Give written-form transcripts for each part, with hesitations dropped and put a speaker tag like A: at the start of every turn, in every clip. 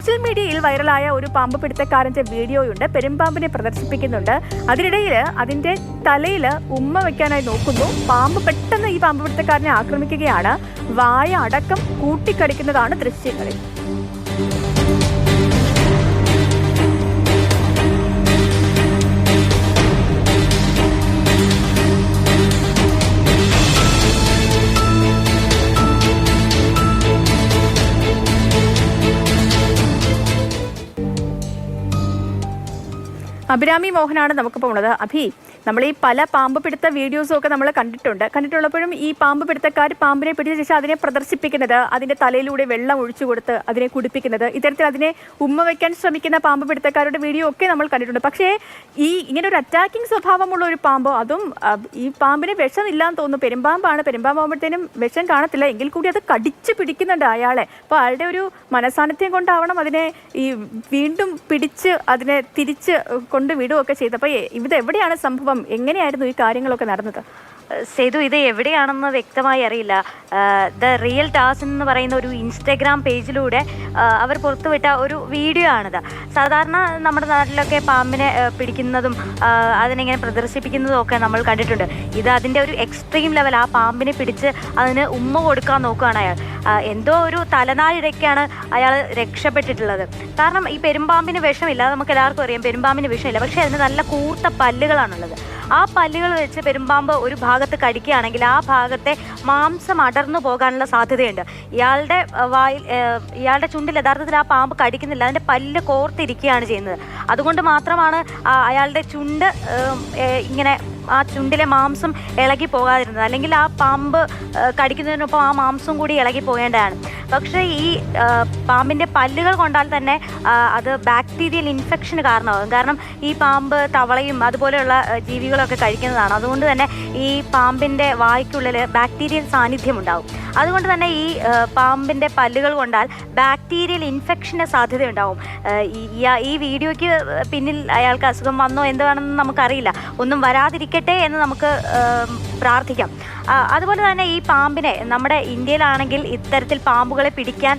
A: Social മീഡിയയിൽ വൈറലായ ഒരു പാമ്പ് പിടുത്തക്കാരന്റെ വീഡിയോയുണ്ട്. പെരുമ്പാമ്പിനെ പ്രദർശിപ്പിക്കുന്നുണ്ട്. അതിനിടയിൽ അതിന്റെ തലയിൽ ഉമ്മ വെക്കാനായി നോക്കുന്നു. പാമ്പ് പെട്ടെന്ന് ഈ പാമ്പ് പിടുത്തക്കാരനെ ആക്രമിക്കുകയാണ്. വായ അടക്കം കൂട്ടിക്കടിക്കുന്നതാണ് ദൃശ്യങ്ങളിൽ. അഭിരാമി മോഹനാണ് നമുക്കിപ്പോൾ ഉള്ളത്. അഭി, നമ്മൾ ഈ പല പാമ്പ് പിടുത്ത വീഡിയോസും ഒക്കെ നമ്മൾ കണ്ടിട്ടുള്ളപ്പോഴും ഈ പാമ്പ് പിടുത്തക്കാർ പാമ്പിനെ പിടിച്ച ശേഷം അതിനെ പ്രദർശിപ്പിക്കുന്നത്, അതിൻ്റെ തലയിലൂടെ വെള്ളം ഒഴിച്ചു കൊടുത്ത് അതിനെ കുടിപ്പിക്കുന്നത്, ഇത്തരത്തിൽ അതിനെ ഉമ്മ വയ്ക്കാൻ ശ്രമിക്കുന്ന പാമ്പ് പിടുത്തക്കാരുടെ വീഡിയോ ഒക്കെ നമ്മൾ കണ്ടിട്ടുണ്ട്. പക്ഷേ ഇങ്ങനെ ഒരു അറ്റാക്കിംഗ് സ്വഭാവമുള്ള ഒരു പാമ്പോ, അതും ഈ പാമ്പിന് വിഷമില്ലാന്ന് തോന്നുന്നു. പെരുമ്പാമ്പാകുമ്പോഴത്തേനും വിഷം കാണത്തില്ല, എങ്കിൽ കൂടി അത് കടിച്ച് പിടിക്കുന്നുണ്ട് അയാളെ. അപ്പോൾ അയാളുടെ ഒരു മനസാന്നിധ്യം കൊണ്ടാവണം അതിനെ ഈ വീണ്ടും പിടിച്ച് അതിനെ തിരിച്ച് കൊണ്ടുവിടുകയൊക്കെ ചെയ്തത്. അപ്പോൾ ഇത് എവിടെയാണ് സംഭവം? എങ്ങനെയായിരുന്നു ഈ കാര്യങ്ങളൊക്കെ നടന്നത്?
B: സേതു, ഇത് എവിടെയാണെന്ന് വ്യക്തമായി അറിയില്ല. ദ റിയൽ ടാസ് എന്ന് പറയുന്ന ഒരു ഇൻസ്റ്റഗ്രാം പേജിലൂടെ അവർ പുറത്തുവിട്ട ഒരു വീഡിയോ ആണിത്. സാധാരണ നമ്മുടെ നാട്ടിലൊക്കെ പാമ്പിനെ പിടിക്കുന്നതും അതിനെങ്ങനെ പ്രദർശിപ്പിക്കുന്നതും ഒക്കെ നമ്മൾ കണ്ടിട്ടുണ്ട്. ഇത് അതിൻ്റെ ഒരു എക്സ്ട്രീം ലെവൽ. ആ പാമ്പിനെ പിടിച്ച് അതിന് ഉമ്മ കൊടുക്കാൻ നോക്കുകയാണ് അയാൾ. എന്തോ ഒരു തലനാരിഴയ്ക്കാണ് അയാൾ രക്ഷപ്പെട്ടിട്ടുള്ളത്. കാരണം ഈ പെരുമ്പാമ്പിന് വിഷമില്ല, നമുക്ക് എല്ലാവർക്കും അറിയാം പെരുമ്പാമ്പിന് വിഷമില്ല. പക്ഷേ അതിന് നല്ല കൂർത്ത പല്ലുകളാണുള്ളത്. ആ പല്ലുകൾ വെച്ച് പെരുമ്പാമ്പ് ഒരു ഭാഗത്ത് കടിക്കുകയാണെങ്കിൽ ആ ഭാഗത്തെ മാംസം അടർന്നു പോകാനുള്ള സാധ്യതയുണ്ട്. ഇയാളുടെ ചുണ്ടിൽ യഥാർത്ഥത്തിൽ ആ പാമ്പ് കടിക്കുന്നില്ല, അതിൻ്റെ പല്ല് കോർത്തിരിക്കുകയാണ് ചെയ്യുന്നത്. അതുകൊണ്ട് മാത്രമാണ് അയാളുടെ ചുണ്ട് ഇങ്ങനെ ആ ചുണ്ടിലെ മാംസം ഇളകി പോകാതിരുന്നത്. അല്ലെങ്കിൽ ആ പാമ്പ് കടിക്കുന്നതിനൊപ്പം ആ മാംസം കൂടി ഇളകി പോകേണ്ടതാണ്. പക്ഷേ ഈ പാമ്പിൻ്റെ പല്ലുകൾ കൊണ്ടാൽ തന്നെ അത് ബാക്ടീരിയൽ ഇൻഫെക്ഷന് കാരണമാകും. കാരണം ഈ പാമ്പ് തവളയും അതുപോലെയുള്ള ജീവികളൊക്കെ കഴിക്കുന്നതാണ്. അതുകൊണ്ട് തന്നെ ഈ പാമ്പിൻ്റെ വായ്ക്കുള്ളിൽ ബാക്ടീരിയൽ സാന്നിധ്യം ഉണ്ടാകും. അതുകൊണ്ട് തന്നെ ഈ പാമ്പിൻ്റെ പല്ലുകൾ കൊണ്ടാൽ ബാക്ടീരിയൽ ഇൻഫെക്ഷന് സാധ്യതയുണ്ടാവും. ഈ വീഡിയോയ്ക്ക് പിന്നിൽ അയാൾക്ക് അസുഖം വന്നോ എന്താണെന്ന് നമുക്കറിയില്ല. ഒന്നും വരാതിരിക്കട്ടെ എന്ന് നമുക്ക് പ്രാർത്ഥിക്കാം. അതുപോലെ തന്നെ ഈ പാമ്പിനെ നമ്മുടെ ഇന്ത്യയിലാണെങ്കിൽ ഇത്തരത്തിൽ പാമ്പുകളെ പിടിക്കാൻ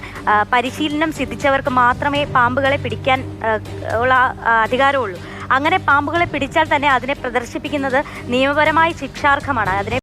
B: പരിശീലനം സിദ്ധിച്ചവർക്ക് മാത്രമേ പാമ്പുകളെ പിടിക്കാൻ ഉള്ള അധികാരമുള്ളൂ. അങ്ങനെ പാമ്പുകളെ പിടിച്ചാൽ തന്നെ അതിനെ പ്രദർശിപ്പിക്കുന്നത് നിയമപരമായി ശിക്ഷാർഹമാണ്. അതിനെ